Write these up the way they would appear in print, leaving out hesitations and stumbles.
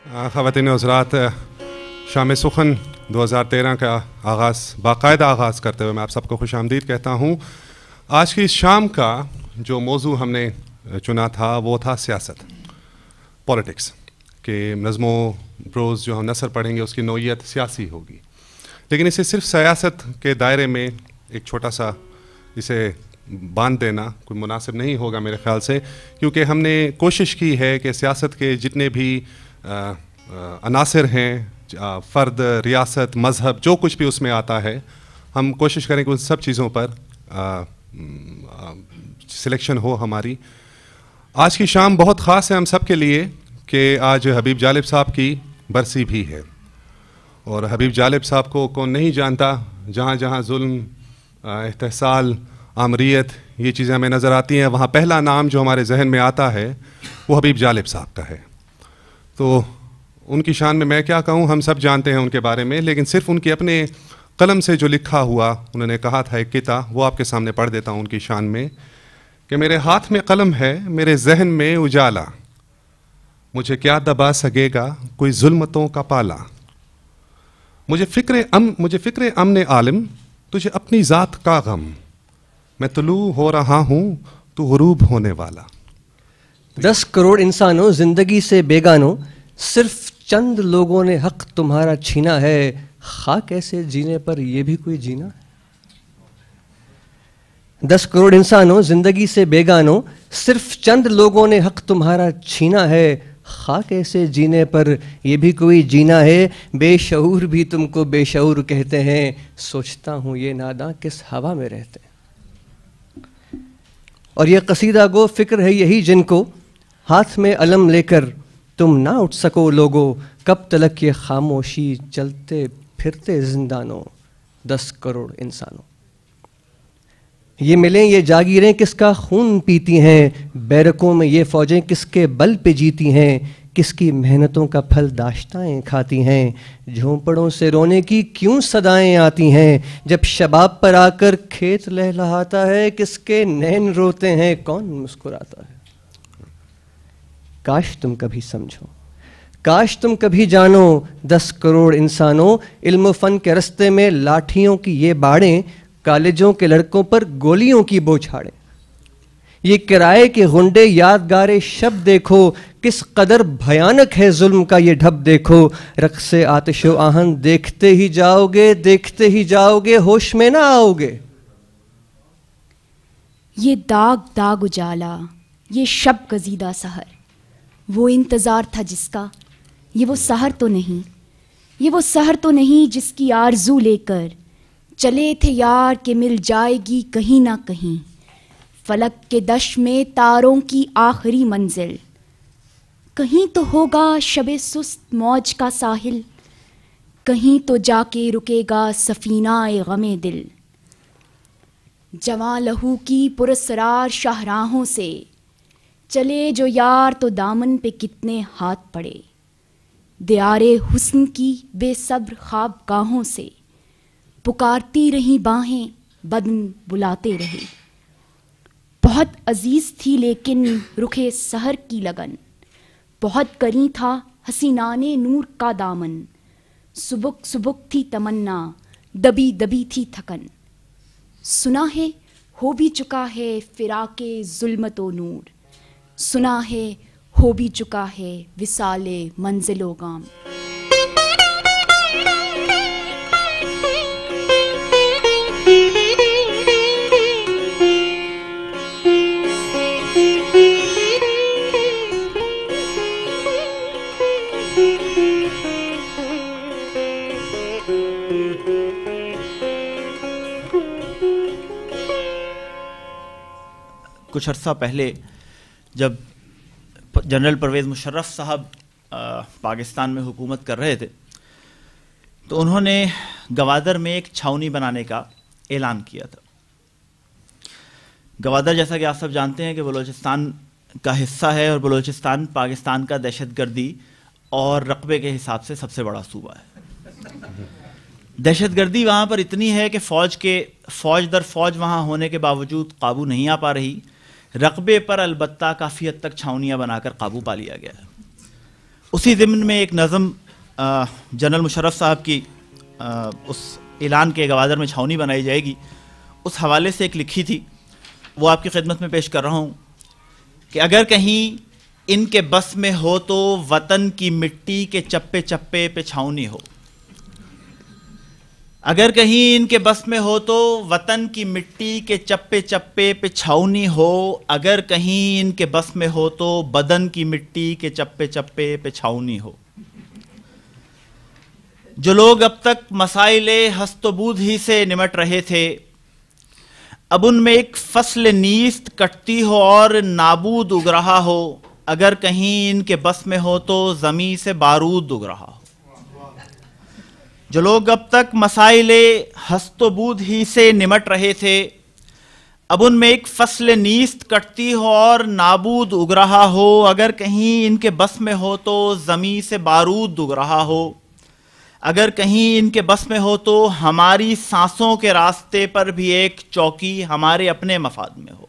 خواتین و حضرات، شام سخن 2013 کا باقاعدہ آغاز کرتے ہوئے میں آپ سب کو خوش آمدید کہتا ہوں۔ آج کی اس شام کا جو موضوع ہم نے چنا تھا وہ تھا سیاست، پولیٹکس، کہ نظم و بروز جو ہم نثر پڑھیں گے اس کی نوعیت سیاسی ہوگی، لیکن اسے صرف سیاست کے دائرے میں ایک چھوٹا سا اسے باندھ دینا کوئی مناسب نہیں ہوگا میرے خیال سے، کیونکہ ہم نے کوشش کی ہے کہ سیاست کے جتنے بھی عناصر ہیں، فرد، ریاست، مذہب، جو کچھ بھی اس میں آتا ہے، ہم کوشش کریں کہ ان سب چیزوں پر سلیکشن ہو ہماری۔ آج کی شام بہت خاص ہے ہم سب کے لیے کہ آج حبیب جالب صاحب کی برسی بھی ہے، اور حبیب جالب صاحب کو کون نہیں جانتا، جہاں جہاں ظلم، استحصال، آمریت، یہ چیزیں ہمیں نظر آتی ہیں، وہاں پہلا نام جو ہمارے ذہن میں آتا ہے وہ حبیب جالب صاحب کا ہے۔ تو ان کی شان میں کیا کہوں، ہم سب جانتے ہیں ان کے بارے میں، لیکن صرف ان کے اپنے قلم سے جو لکھا ہوا انہوں نے کہا تھا ایک کتاب، وہ آپ کے سامنے پڑھ دیتا ہوں ان کی شان میں، کہ میرے ہاتھ میں قلم ہے، میرے ذہن میں اجالا، مجھے کیا دبا سکے گا کوئی ظلمتوں کا پالا، مجھے فکر امن عالم، تجھے اپنی ذات کا غم، میں طلوع ہو رہا ہوں تو غروب ہونے والا۔ 10 کروڑ انسانوں زندگی سے بیگانوں، صرف چند لوگوں نے حق تمہارا چھینا ہے، خاک ایسے جینے پر یہ بھی کوئی جینا ہے۔ 10 کروڑ انسانوں زندگی سے بیگانوں، صرف چند لوگوں نے حق تمہارا چھینا ہے، خاک ایسے جینے پر یہ بھی کوئی جینا ہے۔ بے شعور بھی تم کو بے شعور کہتے ہیں، سوچتا ہوں یہ ناداں کس ہوا میں رہتے ہیں۔ اور یہ قصیدہ گو فکر ہے یہی جن کو، ہاتھ میں علم لے کر تم نہ اٹھ سکو لوگو، کب تلک یہ خاموشی چلتے پھرتے زندانوں، 10 کروڑ انسانوں۔ یہ ملیں یہ جاگیریں کس کا خون پیتی ہیں، بیرکوں میں یہ فوجیں کس کے بل پہ جیتی ہیں، کس کی محنتوں کا پھل داشتائیں کھاتی ہیں، جھونپڑوں سے رونے کی کیوں صدائیں آتی ہیں، جب شباب پر آ کر کھیت لہلہاتا ہے، کس کے نین روتے ہیں، کون مسکراتا ہے۔ کاش تم کبھی سمجھو، کاش تم کبھی جانو، 10 کروڑ انسانوں، علم و فن کے رستے میں لاٹھیوں کی یہ باڑیں، کالجوں کے لڑکوں پر گولیوں کی بوچھاڑیں۔ یہ کرائے کے غنڈے یادگار شب دیکھو، کس قدر بھیانک ہے ظلم کا یہ ڈھب دیکھو، رقص آتش و آہن دیکھتے ہی جاؤ گے، دیکھتے ہی جاؤ گے، ہوش میں نہ آؤ گے۔ یہ داغ داغ اجالا، یہ شب گزیدہ سحر، وہ انتظار تھا جس کا، یہ وہ سحر تو نہیں، یہ وہ سحر تو نہیں جس کی آرزو لے کر چلے تھے یار کہ مل جائے گی کہیں نہ کہیں، فلک کے دش میں تاروں کی آخری منزل، کہیں تو ہوگا شب سست موج کا ساحل، کہیں تو جا کے رکے گا سفینہ غم دل، جواں لہو کی پراسرار شاہراہوں سے چلے جو یار تو دامن پہ کتنے ہاتھ پڑے، دیار حسن کی بے صبر خواب گاہوں سے پکارتی رہی باہیں، بدن بلاتے رہے، بہت عزیز تھی لیکن رخے سحر کی لگن، بہت قریب تھا حسینان نور کا دامن، سبک سبک تھی تمنا، دبی دبی تھی تھکن، سنا ہے ہو بھی چکا ہے فراق ظلمت و نور، سنا ہے ہو بھی چکا ہے وصال منزل و گام۔ کچھ عرصہ پہلے جب جنرل پرویز مشرف صاحب پاکستان میں حکومت کر رہے تھے تو انہوں نے گوادر میں ایک چھاؤنی بنانے کا اعلان کیا تھا۔ گوادر جیسا کہ آپ سب جانتے ہیں کہ بلوچستان کا حصہ ہے، اور بلوچستان پاکستان کا دہشت گردی اور رقبے کے حساب سے سب سے بڑا صوبہ ہے۔ دہشت گردی وہاں پر اتنی ہے کہ فوج در فوج وہاں ہونے کے باوجود قابو نہیں آ پا رہی، رقبے پر البتہ کافی حد تک چھاؤنیاں بنا کر قابو پا لیا گیا ہے۔ اسی ضمن میں ایک نظم جنرل مشرف صاحب کی اس اعلان کے گوادر میں چھاونی بنائی جائے گی اس حوالے سے ایک لکھی تھی، وہ آپ کی خدمت میں پیش کر رہا ہوں کہ اگر کہیں ان کے بس میں ہو تو وطن کی مٹی کے چپے چپے پہ چھاونی ہو، اگر کہیں ان کے بس میں ہو تو وطن کی مٹی کے چپے چپے پہ چھاونی ہو، اگر کہیں ان کے بس میں ہو تو بدن کی مٹی کے چپے چپے پہ چھاونی ہو۔ جو لوگ اب تک مسائل ہست و بود ہی سے نمٹ رہے تھے، اب ان میں ایک فصل نیست کٹتی ہو اور نابود اگ رہا ہو، اگر کہیں ان کے بس میں ہو تو زمیں سے بارود اگ رہا ہو۔ جو لوگ اب تک مسائل ہست و بود ہی سے نمٹ رہے تھے، اب ان میں ایک فصل نیست کٹتی ہو اور نابود اگ رہا ہو، اگر کہیں ان کے بس میں ہو تو زمیں سے بارود اگ رہا ہو، اگر کہیں ان کے بس میں ہو تو ہماری سانسوں کے راستے پر بھی ایک چوکی ہمارے اپنے مفاد میں ہو۔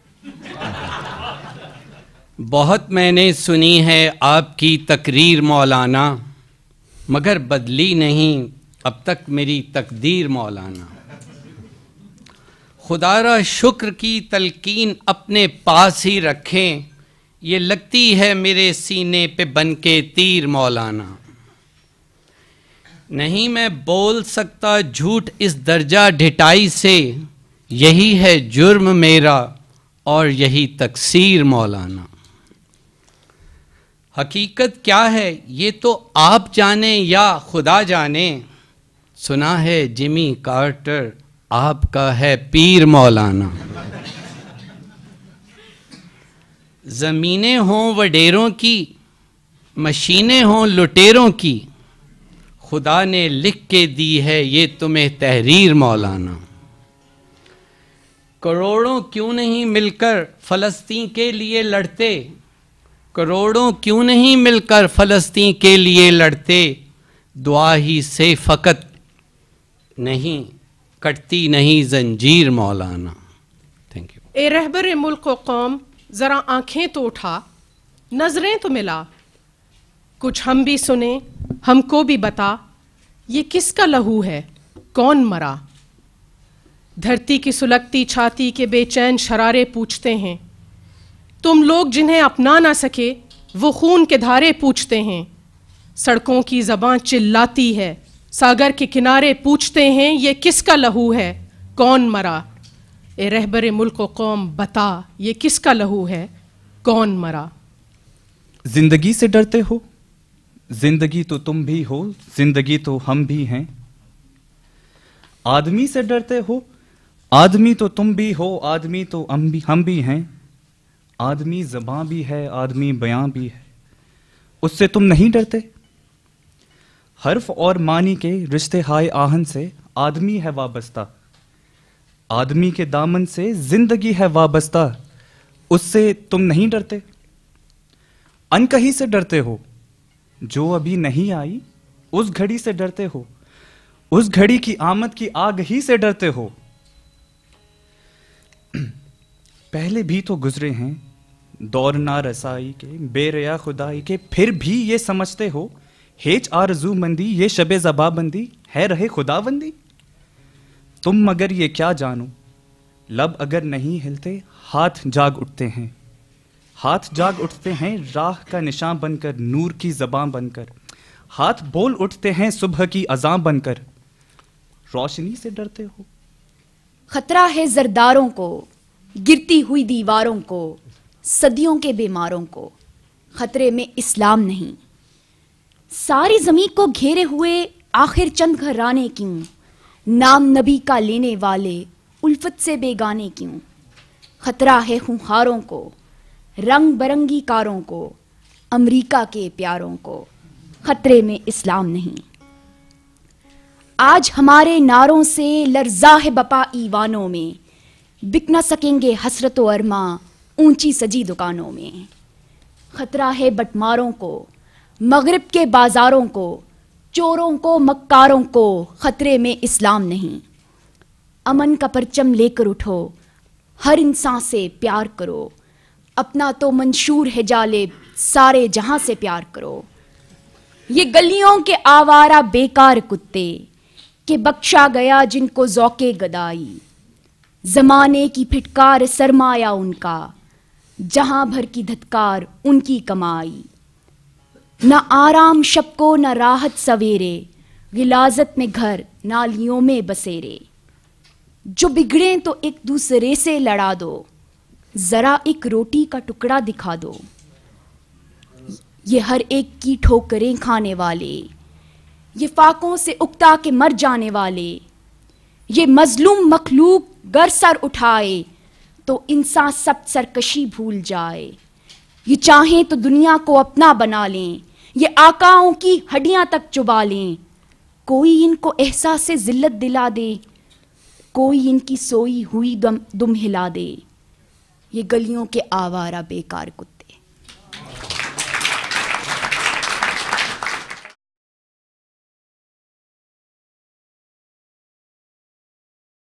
بہت میں نے سنی ہے آپ کی تقریر مولانا، مگر بدلی نہیں اب تک میری تقدیر مولانا۔ خدا را شکر کی تلقین اپنے پاس ہی رکھیں، یہ لگتی ہے میرے سینے پہ بن کے تیر مولانا۔ نہیں میں بول سکتا جھوٹ اس درجہ ڈھٹائی سے، یہی ہے جرم میرا اور یہی تقصیر مولانا۔ حقیقت کیا ہے یہ تو آپ جانیں یا خدا جانے، سنا ہے جمی کارٹر آپ کا ہے پیر مولانا۔ زمینیں ہوں وڈیروں کی، مشینیں ہوں لٹیروں کی، خدا نے لکھ کے دی ہے یہ تمہیں تحریر مولانا۔ کروڑوں کیوں نہیں مل کر فلسطین کے لیے لڑتے، کروڑوں کیوں نہیں مل کر فلسطین کے لیے لڑتے، دعا ہی سے فقط نہیں کٹتی نہیں زنجیر مولانا۔ Thank you. اے رہبر ملک و قوم ذرا آنکھیں تو اٹھا، نظریں تو ملا، کچھ ہم بھی سنیں ہم کو بھی بتا، یہ کس کا لہو ہے کون مرا؟ دھرتی کی سلگتی چھاتی کے بے چین شرارے پوچھتے ہیں، تم لوگ جنہیں اپنا نہ سکے وہ خون کے دھارے پوچھتے ہیں، سڑکوں کی زباں چلاتی ہے، ساگر کے کنارے پوچھتے ہیں، یہ کس کا لہو ہے کون مرا؟ اے رہبر ملک و قوم بتا، یہ کس کا لہو ہے کون مرا؟ زندگی سے ڈرتے ہو، زندگی تو تم بھی ہو، زندگی تو ہم بھی ہیں۔ آدمی سے ڈرتے ہو، آدمی تو تم بھی ہو، آدمی تو ہم بھی ہیں۔ آدمی زباں بھی ہے، آدمی بیاں بھی ہے، اس سے تم نہیں ڈرتے؟ حرف اور معنی کے رشتے ہائے آہن سے آدمی ہے وابستہ، آدمی کے دامن سے زندگی ہے وابستہ، اس سے تم نہیں ڈرتے؟ انکہی سے ڈرتے ہو، جو ابھی نہیں آئی اس گھڑی سے ڈرتے ہو، اس گھڑی کی آمد کی آگ ہی سے ڈرتے ہو۔ پہلے بھی تو گزرے ہیں دور نا رسائی کے، بے ریا خدائی کے، پھر بھی یہ سمجھتے ہو ہیچ آرزو مندی یہ شب زبا بندی ہے رہے خدا بندی؟ تم مگر یہ کیا جانو، لب اگر نہیں ہلتے ہاتھ جاگ اٹھتے ہیں، ہاتھ جاگ اٹھتے ہیں راہ کا نشاں بن کر، نور کی زباں بن کر، ہاتھ بول اٹھتے ہیں صبح کی اذاں بن کر۔ روشنی سے ڈرتے ہو، خطرہ ہے زرداروں کو، گرتی ہوئی دیواروں کو، صدیوں کے بیماروں کو، خطرے میں اسلام نہیں۔ ساری زمین کو گھیرے ہوئے آخر چند گھرانے کیوں، نام نبی کا لینے والے الفت سے بیگانے کیوں؟ خطرہ ہے خونخواروں کو، رنگ برنگی کاروں کو، امریکہ کے پیاروں کو، خطرے میں اسلام نہیں۔ آج ہمارے نعروں سے لرزا ہے بپا ایوانوں میں، بک نہ سکیں گے حسرت و ارماں اونچی سجی دکانوں میں۔ خطرہ ہے بٹماروں کو، مغرب کے بازاروں کو، چوروں کو مکاروں کو، خطرے میں اسلام نہیں۔ امن کا پرچم لے کر اٹھو، ہر انسان سے پیار کرو، اپنا تو منشور ہے جالب، سارے جہاں سے پیار کرو۔ یہ گلیوں کے آوارہ بیکار کتے کہ بخشا گیا جن کو ذوق گدائی، زمانے کی پھٹکار سرمایہ ان کا، جہاں بھر کی دھتکار ان کی کمائی، نہ آرام شب کو نہ راحت سویرے، غلاظت میں گھر نالیوں میں بسیرے، جو بگڑیں تو ایک دوسرے سے لڑا دو، ذرا ایک روٹی کا ٹکڑا دکھا دو، یہ ہر ایک کی ٹھوکریں کھانے والے، یہ فاقوں سے اکتا کے مر جانے والے، یہ مظلوم مخلوق گر سر اٹھائے تو انسان سب سرکشی بھول جائے، یہ چاہیں تو دنیا کو اپنا بنا لیں، یہ آقاؤں کی ہڈیاں تک چبا لیں، کوئی ان کو احساس ذلت دلا دے، کوئی ان کی سوئی ہوئی دم ہلا دے، یہ گلیوں کے آوارہ بیکار کتے۔